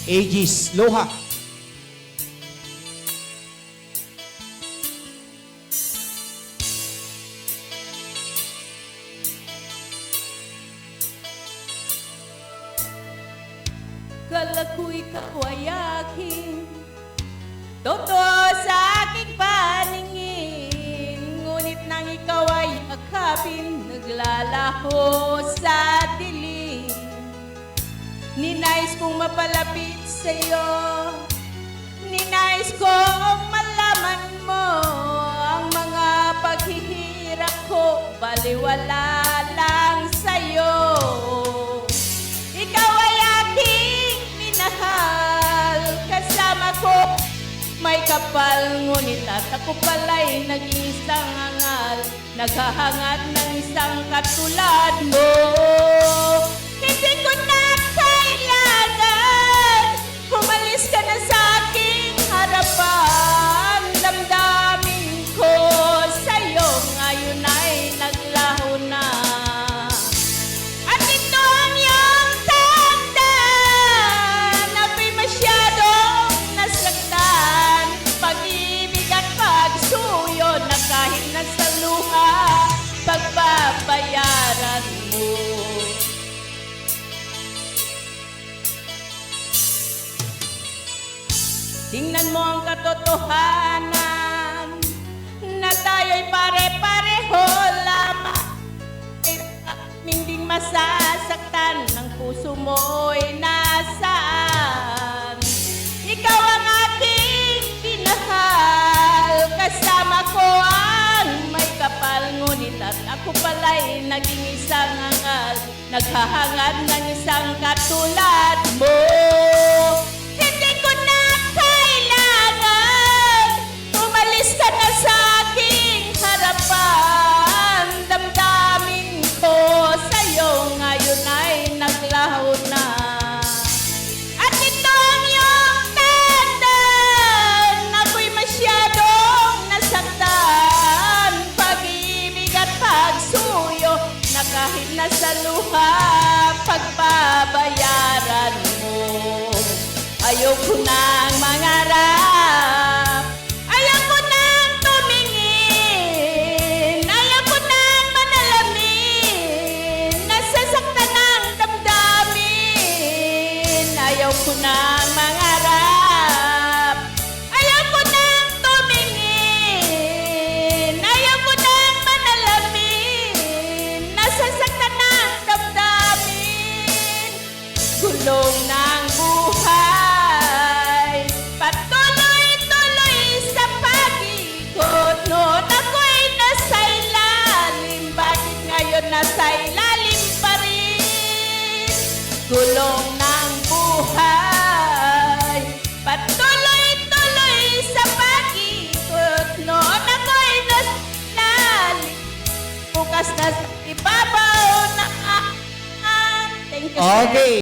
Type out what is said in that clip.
Aegis Loha. Kala ko'y kawayakin, totoo sa aking paningin. Ngunit nang ikaw ay akapin, naglalaho sa dilim. Ninais kong mapalapit sa'yo, ninais kong malaman mo ang mga paghihirap ko, baliwala lang sa'yo. Ikaw ay aking minahal, kasama ko may kapal, ngunit at ako pala'y naging isang hangal, naghahangad ng isang katulad mo. Hindi ko na kailangan, umalis ka na sa aking harapan. Damdamin ko sa'yo ngayon ay naglaho na. At ito ang iyong tandaan, ako'y masyadong nasaktan. Pag-ibig at pagsuyo na kahit nasa luha, pagbabayaran mo. Tingnan mo ang katotohanan na tayo'y pare-pareho lamang. Hindi masasaktan ng puso mo'y nasaan. Ikaw ang aking pinahal, kasama ko ang may kapal, ngunit at ako pala'y naging isang hangal, naghahangad ng isang katulad mo. Hindi ko na kailangan, umalis ka na sa aking harapan. Damdamin ko sa'yo ngayon ay naglaho na. At ito ang iyong tandaan, ako'y masyadong nasaktan. Pag-ibig at pagsuyo na kahit nasa luha, pagbabayaran mo. Ayoko nang mangarap, ayoko nang tumingin, ayoko nang manalamin, nasasaktan ang damdamin. Ayoko nang mangarap, ayoko nang tumingin, ayoko nang manalamin, nasasaktan ang damdamin. Gulong ng buhay, patuloy-tuloy sa pag-ikot. Noon ako'y nasa ilalim, bakit ngayon nasa ilalim pa rin? Gulong ng buhay, patuloy-tuloy sa pag-ikot. Noon ako'y nasa ilalim, bukas na sa ibabaw ng thank you, sir. Okay.